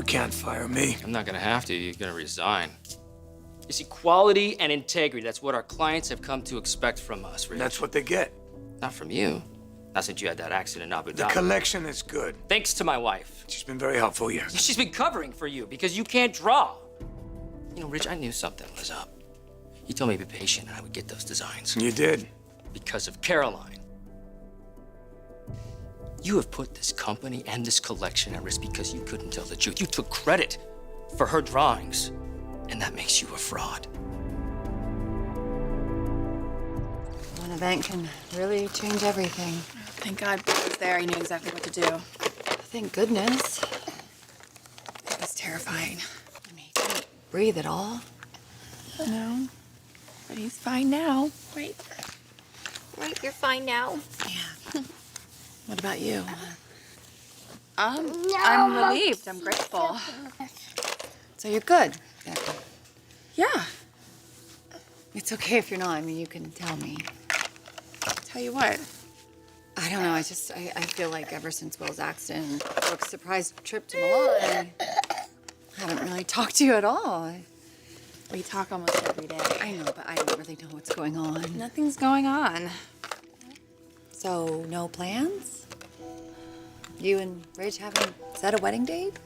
You can't fire me. I'm not gonna have to. You're gonna resign. You see, quality and integrity, that's what our clients have come to expect from us, Rich. That's what they get. Not from you. Not since you had that accident in Abu Dhabi. The collection is good. Thanks to my wife. She's been very helpful, yes. She's been covering for you because you can't draw. You know, Rich, I knew something was up. You told me to be patient and I would get those designs. You did. Because of Caroline. You have put this company and this collection at risk because you couldn't tell the truth. You took credit for her drawings, and that makes you a fraud. One event can really change everything. Thank God Brooke was there. He knew exactly what to do. Thank goodness. It was terrifying. I mean, he couldn't breathe at all. No, but he's fine now. Right. Right, you're fine now. Yeah. What about you? I'm relieved. I'm grateful. So you're good? Yeah. It's okay if you're not. I mean, you can tell me. Tell you what. I don't know. I feel like ever since Will's accident, Brooke's surprise trip to Milan, I haven't really talked to you at all. We talk almost every day. I know, but I don't really know what's going on. Nothing's going on. So, no plans? You and Ridge haven't set a wedding date?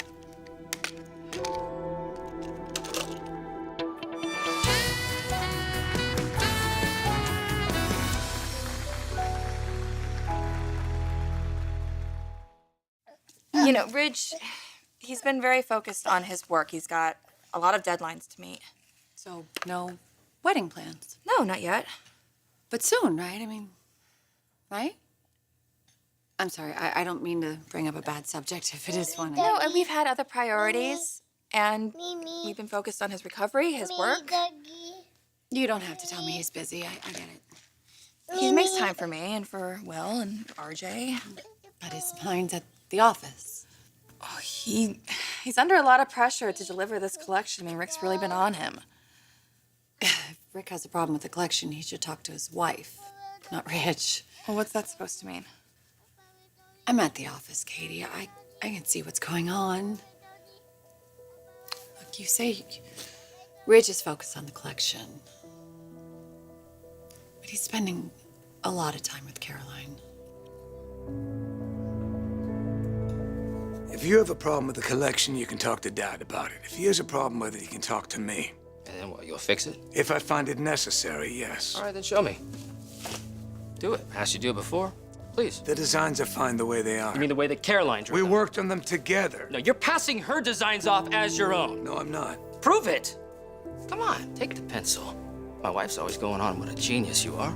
You know, Ridge, he's been very focused on his work. He's got a lot of deadlines to meet. So, no wedding plans? No, not yet. But soon, right? I mean, right? I'm sorry, I don't mean to bring up a bad subject if it is one. No, and we've had other priorities, and we've been focused on his recovery, his work. You don't have to tell me he's busy. I get it. He makes time for me and for Will and RJ. But his mind's at the office. Oh, he's under a lot of pressure to deliver this collection. I mean, Rick's really been on him. If Rick has a problem with the collection, he should talk to his wife, not Rich. Well, what's that supposed to mean? I'm at the office, Katie. I can see what's going on. Look, you say Rich is focused on the collection. But he's spending a lot of time with Caroline. If you have a problem with the collection, you can talk to Dad about it. If he has a problem with it, he can talk to me. And then what, you'll fix it? If I find it necessary, yes. All right, then show me. Do it. Asked you to do it before. Please. The designs are fine the way they are. You mean the way that Caroline drew We them? worked on them together. No, you're passing her designs off as your own. No, I'm not. Prove it. Come on, take the pencil. My wife's always going on what a genius you are.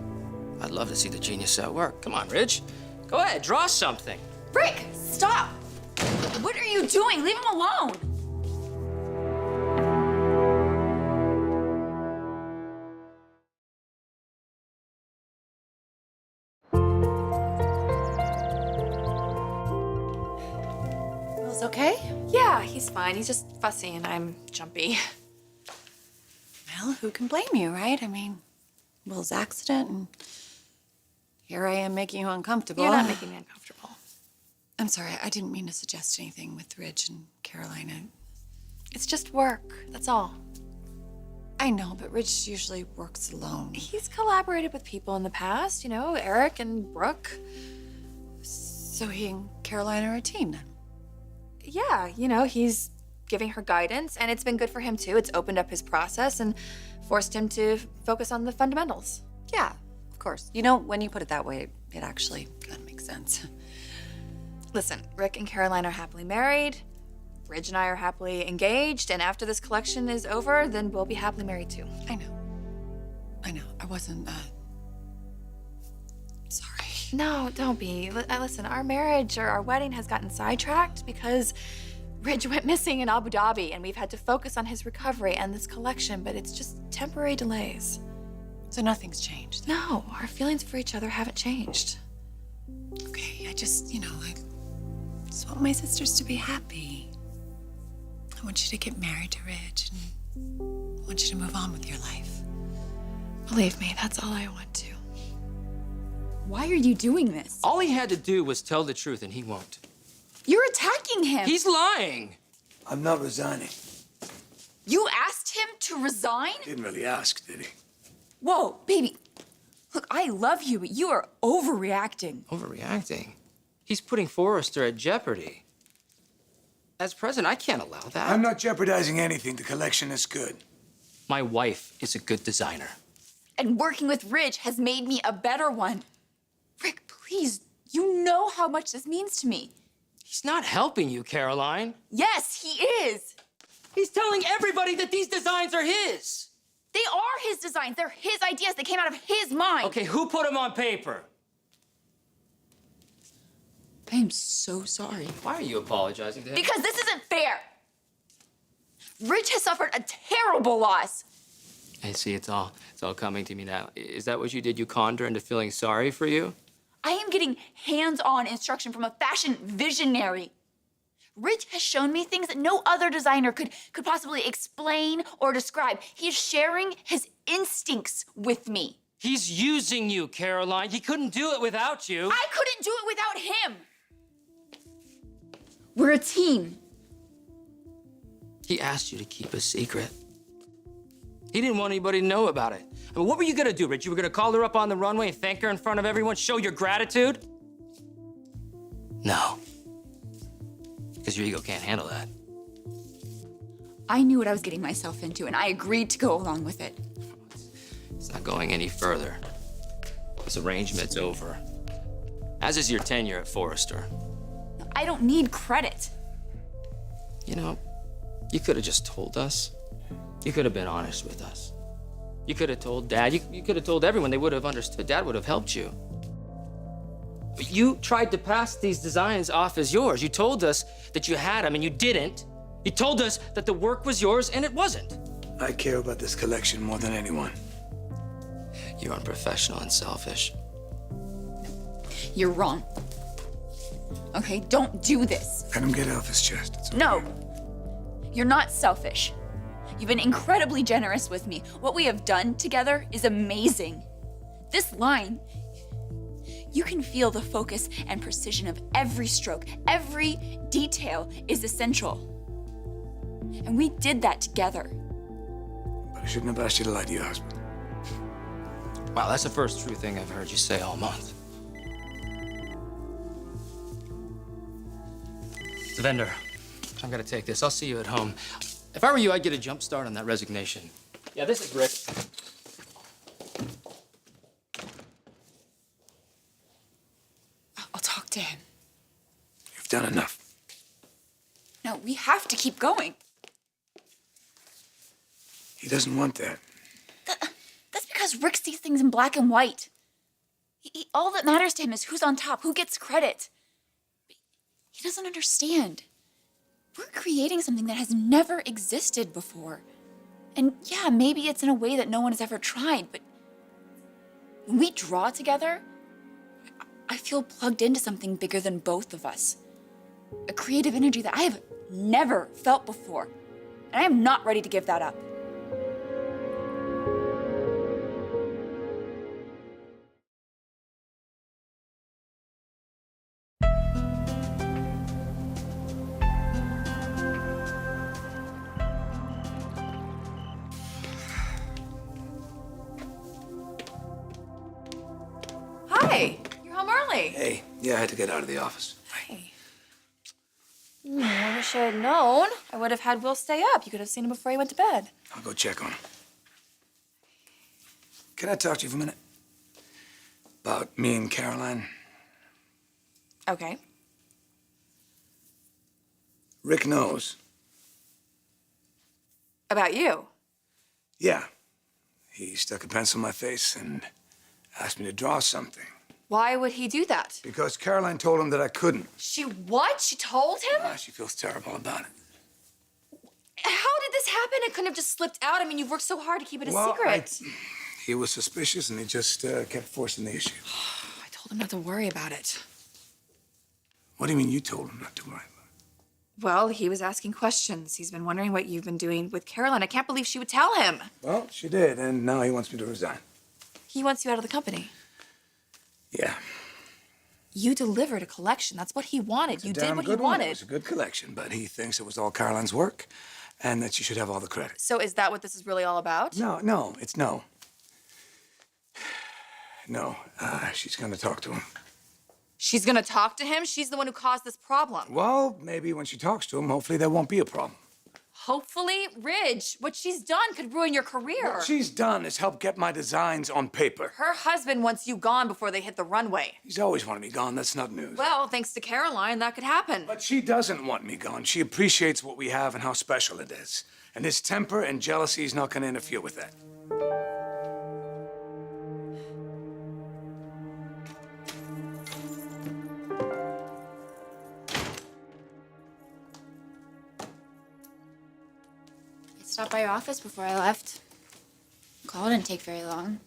I'd love to see the genius at work. Come on, Ridge. Go ahead, draw something. Rick, stop! What are you doing? Leave him alone! Will's okay? Yeah, he's fine. He's just fussy and I'm jumpy. Well, who can blame you, right? I mean, Will's accident, and here I am making you uncomfortable. You're not making me uncomfortable. I'm sorry, I didn't mean to suggest anything with Ridge and Caroline. It's just work, that's all. I know, but Ridge usually works alone. He's collaborated with people in the past, you know, Eric and Brooke. So he and Caroline are a team then? Yeah, you know, he's giving her guidance, and it's been good for him too. It's opened up his process and forced him to focus on the fundamentals. Yeah, of course. You know, when you put it that way, it actually kind of makes sense. Listen, Rick and Caroline are happily married. Ridge and I are happily engaged, and after this collection is over, then we'll be happily married too. I know. I wasn't, sorry. No, don't be. Listen, our marriage or our wedding has gotten sidetracked because Ridge went missing in Abu Dhabi, and we've had to focus on his recovery and this collection, but it's just temporary delays. So nothing's changed? No, our feelings for each other haven't changed. Okay, I just, I just want my sisters to be happy. I want you to get married to Ridge, and I want you to move on with your life. Believe me, that's all I want to. Why are you doing this? All he had to do was tell the truth, and he won't. You're attacking him. He's lying. I'm not resigning. You asked him to resign? Didn't really ask, did he? Whoa, baby. Look, I love you, but you are overreacting. Overreacting? He's putting Forrester at jeopardy. As president, I can't allow that. I'm not jeopardizing anything. The collection is good. My wife is a good designer. And working with Ridge has made me a better one. Rick, please, you know how much this means to me. He's not helping you, Caroline. Yes, he is. He's telling everybody that these designs are his. They are his designs. They're his ideas. They came out of his mind. Okay, who put them on paper? I am so sorry. Why are you apologizing to him? Because this isn't fair. Ridge has suffered a terrible loss. I see, it's all coming to me now. Is that what you did? You conned her into feeling sorry for you? I am getting hands-on instruction from a fashion visionary. Ridge has shown me things that no other designer could possibly explain or describe. He's sharing his instincts with me. He's using you, Caroline. He couldn't do it without you. I couldn't do it without him. We're a team. He asked you to keep a secret. He didn't want anybody to know about it. I mean, what were you gonna do, Rich? You were gonna call her up on the runway and thank her in front of everyone, show your gratitude? No. Because your ego can't handle that. I knew what I was getting myself into, and I agreed to go along with it. It's not going any further. This arrangement's over. As is your tenure at Forrester. I don't need credit. You know, you could have just told us. You could have been honest with us. You could have told Dad. You could have told everyone. They would have understood. Dad would have helped you. But you tried to pass these designs off as yours. You told us that you had them, and you didn't. You told us that the work was yours, and it wasn't. I care about this collection more than anyone. You're unprofessional and selfish. You're wrong. Okay, don't do this. Let him get it off his chest. It's okay. No. You're not selfish. You've been incredibly generous with me. What we have done together is amazing. This line, you can feel the focus and precision of every stroke. Every detail is essential. And we did that together. But I shouldn't have asked you to lie to your husband. Wow, that's the first true thing I've heard you say all month. The vendor, I'm gonna take this. I'll see you at home. If I were you, I'd get a jump start on that resignation. Yeah, this is Rick. I'll talk to him. You've done enough. No, we have to keep going. He doesn't want that. That's because Rick sees things in black and white. All that matters to him is who's on top, who gets credit. He doesn't understand. We're creating something that has never existed before. And yeah, maybe it's in a way that no one has ever tried, but when we draw together, I feel plugged into something bigger than both of us. A creative energy that I have never felt before. And I am not ready to give that up. Hi, you're home early. Hey, yeah, I had to get out of the office. Hey. I wish I had known. I would have had Will stay up. You could have seen him before he went to bed. I'll go check on him. Can I talk to you for a minute? About me and Caroline? Okay. Rick knows. About you? Yeah. He stuck a pencil in my face and asked me to draw something. Why would he do that? Because Caroline told him that I couldn't. She what? She told him? She feels terrible about it. How did this happen? It couldn't have just slipped out. I mean, you've worked so hard to keep it a secret. He was suspicious and he just kept forcing the issue. I told him not to worry about it. What do you mean you told him not to worry about it? Well, he was asking questions. He's been wondering what you've been doing with Caroline. I can't believe she would tell him. Well, she did, and now he wants me to resign. He wants you out of the company. Yeah. You delivered a collection. That's what he wanted. You did Damn what he good one. It wanted. was a good collection, but he thinks it was all Caroline's work and that she should have all the credit. So is that what this is really all about? No, it's no. No, she's gonna talk to him. She's gonna talk to him? She's the one who caused this problem. Well, maybe when she talks to him, hopefully there won't be a problem. Hopefully, Ridge, what she's done could ruin your career. What she's done is help get my designs on paper. Her husband wants you gone before they hit the runway. He's always wanted me gone, that's not news. Well, thanks to Caroline, that could happen. But she doesn't want me gone. She appreciates what we have and how special it is. And his temper and jealousy is not gonna interfere with that. I stopped by your office before I left. Call didn't take very long.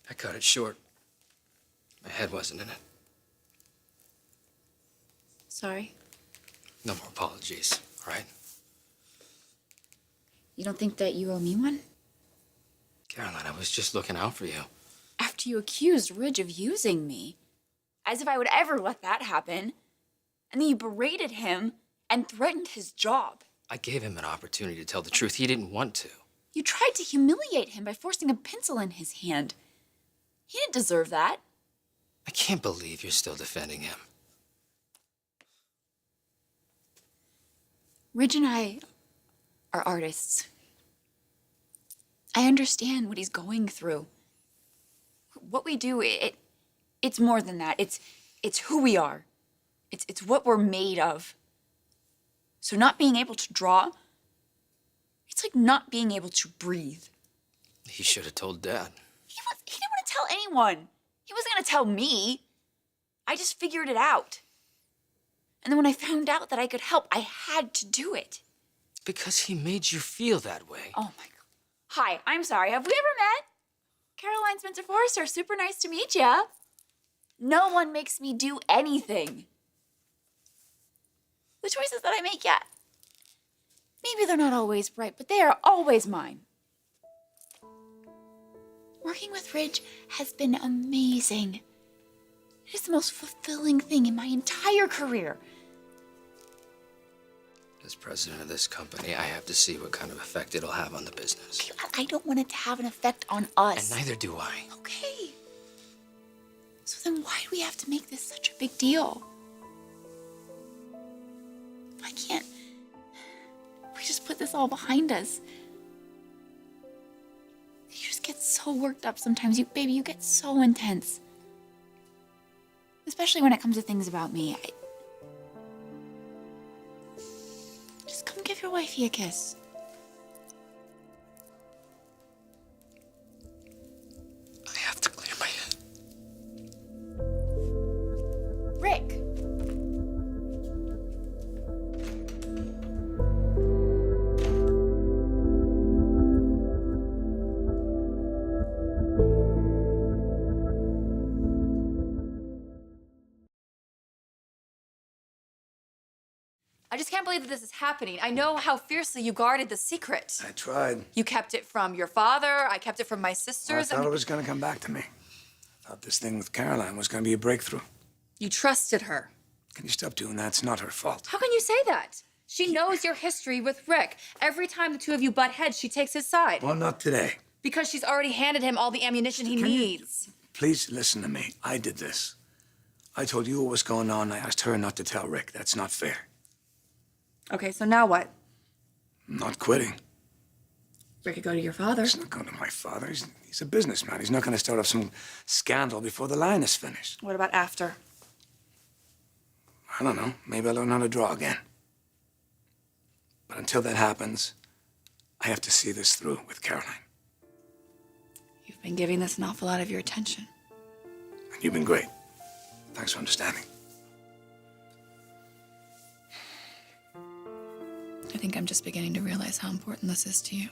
I cut it short. My head wasn't in it. Sorry. No more apologies, all right? You don't think that you owe me one? Caroline, I was just looking out for you. After you accused Ridge of using me. As if I would ever let that happen. And then you berated him and threatened his job. I gave him an opportunity to tell the truth. He didn't want to. You tried to humiliate him by forcing a pencil in his hand. He didn't deserve that. I can't believe you're still defending him. Ridge and I are artists. I understand what he's going through. What we do, it's more than that. It's who we are. It's what we're made of. So not being able to draw, it's like not being able to breathe. He should have told Dad. He didn't want to tell anyone. He wasn't going to tell me. I just figured it out. And then when I found out that I could help, I had to do it. Because he made you feel that way. Oh my God. Hi, I'm sorry. Have we ever met? Caroline Spencer Forrester, super nice to meet ya. No one makes me do anything. The choices that I make, yeah, maybe they're not always right, but they are always mine. Working with Ridge has been amazing. It is the most fulfilling thing in my entire career. As president of this company, I have to see what kind of effect it'll have on the business. I don't want it to have an effect on us. And neither do I. Okay. So then why do we have to make this such a big deal? Why can't we just put this all behind us? You just get so worked up sometimes. Baby, you get so intense. Especially when it comes to things about me. Just come give your wifey a kiss. I have to clear my head. Rick. I just can't believe that this is happening. I know how fiercely you guarded the secret. I tried. You kept it from your father. I kept it from my I sisters. thought it was gonna come back to me. I thought this thing with Caroline was gonna be a breakthrough. You trusted her. Can you stop doing that? It's not her fault. How can you say that? She knows your history with Rick. Every time the two of you butt heads, she takes his side. Well, not today. Because she's already handed him all the ammunition he needs. Please listen to me. I did this. I told you what was going on. I asked her not to tell Rick. That's not fair. Okay, so now what? I'm not quitting. Rick could go to your father. He's not going to my father. He's a businessman. He's not going to start up some scandal before the line is finished. What about after? I don't know. Maybe I'll learn how to draw again. But until that happens, I have to see this through with Caroline. You've been giving this an awful lot of your attention. And you've been great. Thanks for understanding. I think I'm just beginning to realize how important this is to you.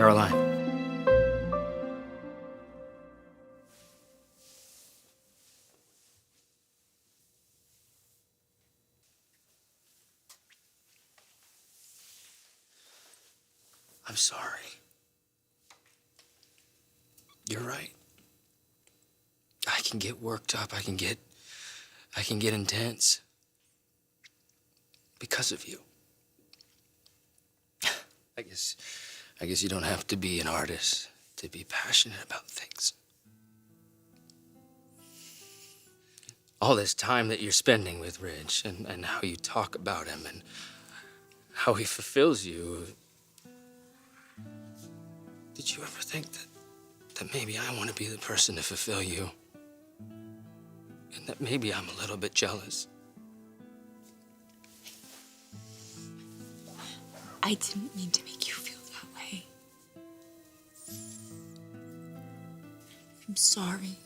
Caroline. I'm sorry. You're right. I can get worked up. I can get intense. Because of you. I guess you don't have to be an artist to be passionate about things. All this time that you're spending with Rich and how you talk about him and how he fulfills you. Did you ever think that maybe I want to be the person to fulfill you? And that maybe I'm a little bit jealous? I didn't mean to make you feel that way. I'm sorry.